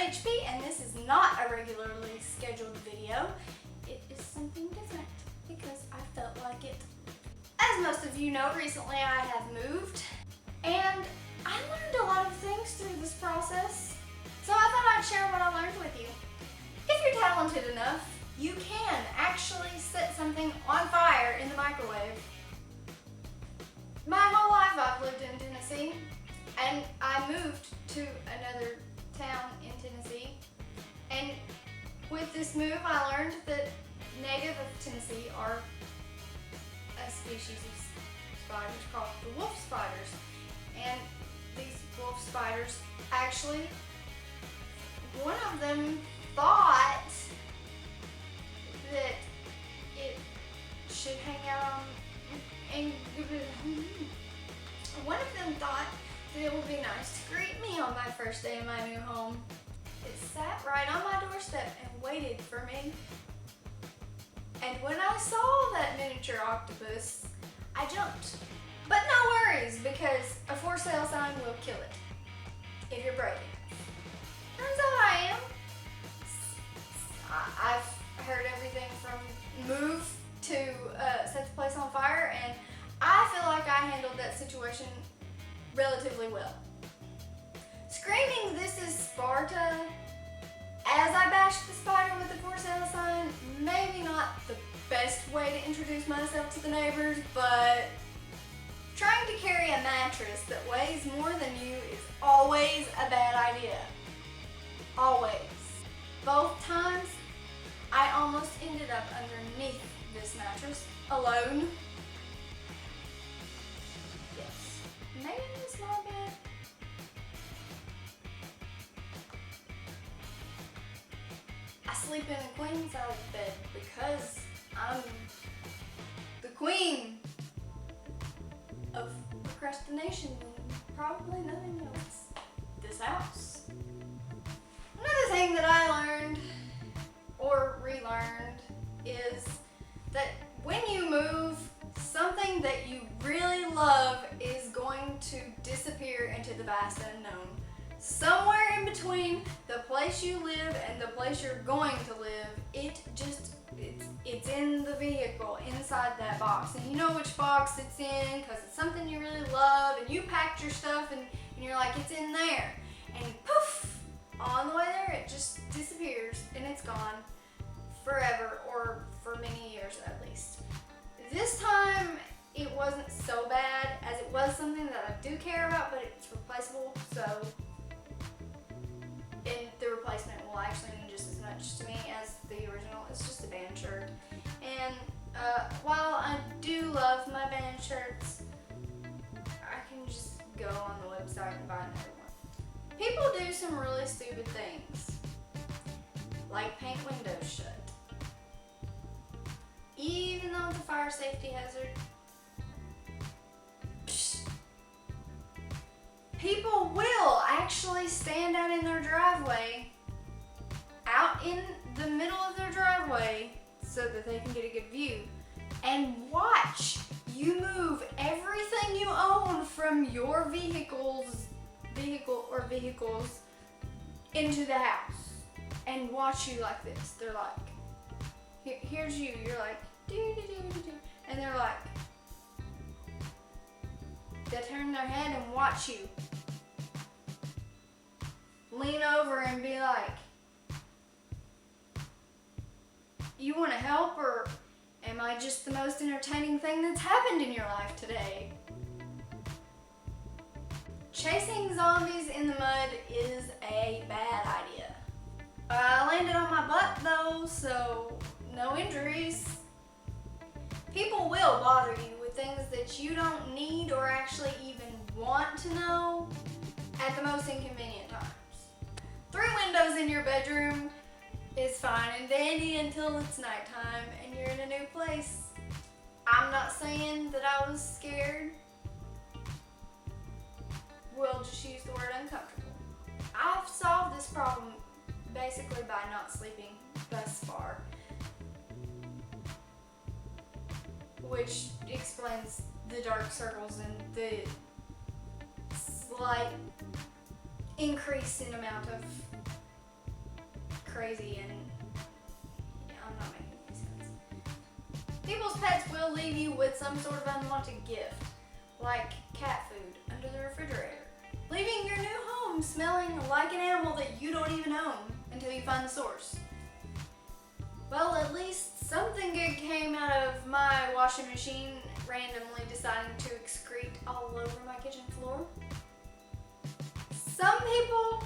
HP, and this is not a regularly scheduled video. It is something different because I felt like it. As most of you know, recently I have moved, and I learned a lot of things through this process, so I thought I'd share what I learned with you. If you're talented enough, you can actually set something on fire in the microwave. My whole life I've lived in Tennessee, and I moved to another town in Tennessee, and with this move I learned that native of Tennessee are a species of spiders called the wolf spiders, and these wolf spiders, actually one of them thought that it should hang out on, and one of them thought that it would be nice to greet me on my first day in my new home. It sat right on my doorstep and waited for me. And when I saw that miniature octopus, I jumped. But no worries, because a for sale sign will kill it if you're brave enough. Turns out I am. I've heard everything from move to set the place on fire, and I feel like I handled that situation relatively well. Screaming "This is Sparta" as I bashed the spider with the for sale sign, maybe not the best way to introduce myself to the neighbors, but trying to carry a mattress that weighs more than you is always a bad idea. Always. Both times, I almost ended up underneath this mattress, alone. Yes, maybe a small bit. I sleep in a queen size bed because I'm the queen of procrastination and probably nothing else. This house. Another thing that I learned or relearned is that when you move, something that you really love is going to disappear into the vast unknown. Somewhere in between the place you live and the place you're going to live, it's in the vehicle, inside that box. And you know which box it's in because it's something you really love, and you packed your stuff and you're like, it's in there. And poof, on the way there it just disappears and it's gone forever, or for many years at least. This time it wasn't so bad, as it was something that I do care about, but it's replaceable, so and the replacement will actually mean just as much to me as the original. It's just a band shirt. And while I do love my band shirts, I can just go on the website and buy another one. People do some really stupid things, like paint windows shut. Even though it's a fire safety hazard, people will actually stand out in their driveway, out in the middle of their driveway, so that they can get a good view, and watch you move everything you own from your vehicle or vehicles into the house, and watch you like this. They're like, here's you, you're like, do, and they're like, they turn their head and watch you. Lean over and be like, you want to help, or am I just the most entertaining thing that's happened in your life today? Chasing zombies in the mud is a bad idea. I landed on my butt though, so no injuries. People will bother you with things that you don't need or actually even want to know at the most inconvenient times. 3 windows in your bedroom is fine and dandy until it's nighttime and you're in a new place. I'm not saying that I was scared. We'll just use the word uncomfortable. I've solved this problem basically by not sleeping thus far, which explains the dark circles and the slight increase in amount of crazy and I'm not making any sense. People's pets will leave you with some sort of unwanted gift, like cat food under the refrigerator, leaving your new home smelling like an animal that you don't even own until you find the source. Well, at least something good came out of my washing machine randomly deciding to excrete all over my kitchen floor. Some people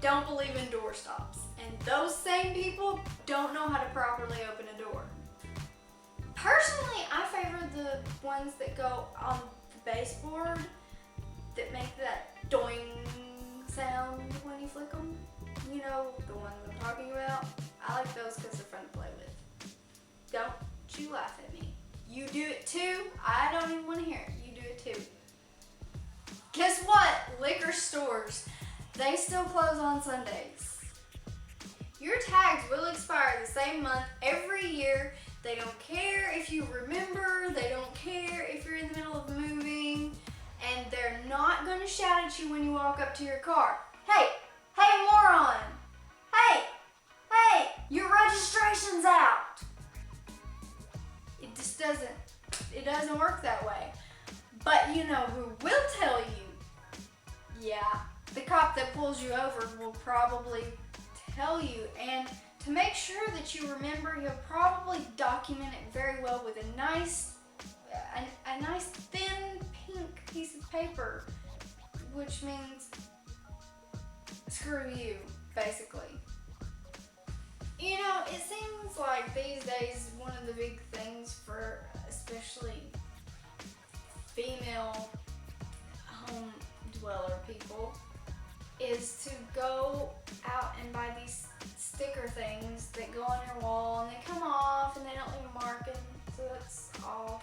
don't believe in door stops, and those same people don't know how to properly open a door. Personally, I favor the ones that go on the baseboard that make that doing sound when you flick them. You know, the ones I'm talking about. I like those because they're fun to play with. Don't you laugh at me. You do it too. I don't even want to hear it. You do it too. Guess what? Liquor stores, they still close on Sundays. Your tags will expire the same month every year. They don't care if you remember. They don't care if you're in the middle of moving. And they're not going to shout at you when you walk up to your car. Hey, moron. Hey, your registration's out. It just doesn't work that way. But you know who will tell you? Yeah, the cop that pulls you over will probably tell you. And to make sure that you remember, he'll probably document it very well with a nice thin pink piece of paper, which means screw you, basically. You know, it seems like these days one of the big things for especially female home dweller people is to go out and buy these sticker things that go on your wall and they come off and they don't leave a marking, so that's all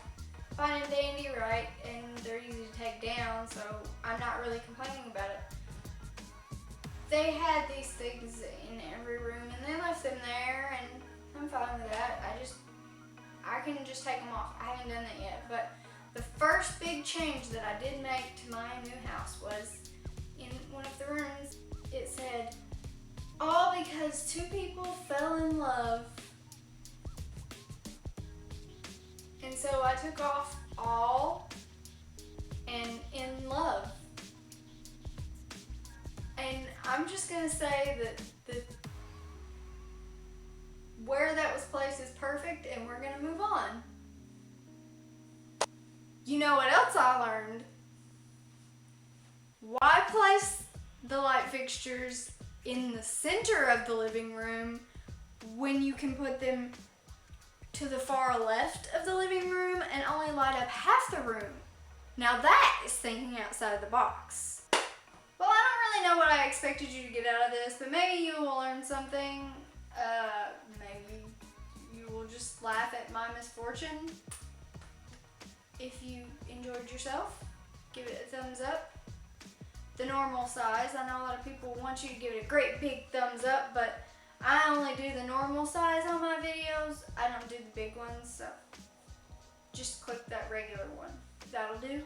fine and dandy, right? And they're easy to take down, so I'm not really complaining about it. They had these things in every room and they left them there, and I'm fine with that. I can just take them off. I haven't done that yet, but the first big change that I did make to my new house was in one of the rooms. It said, all because two people fell in love. And so I took off all and in love. And I'm just gonna say that where that was placed is perfect, and we're gonna move on. You know what else I learned? Why place the light fixtures in the center of the living room when you can put them to the far left of the living room and only light up half the room? Now that is thinking outside the box. Well, I don't really know what I expected you to get out of this, but maybe you will learn something. Maybe you will just laugh at my misfortune. If you enjoyed yourself, give it a thumbs up. The normal size, I know a lot of people want you to give it a great big thumbs up, but I only do the normal size on my videos. I don't do the big ones, so just click that regular one. That'll do.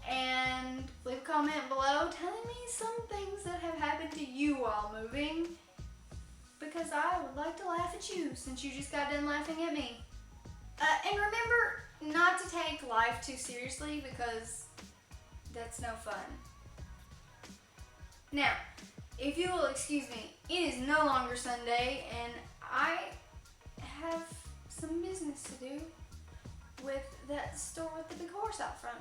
And leave a comment below telling me some things that have happened to you while moving, because I would like to laugh at you since you just got done laughing at me. And remember not to take life too seriously, because that's no fun. Now, if you will excuse me, it is no longer Sunday and I have some business to do with that store with the big horse out front.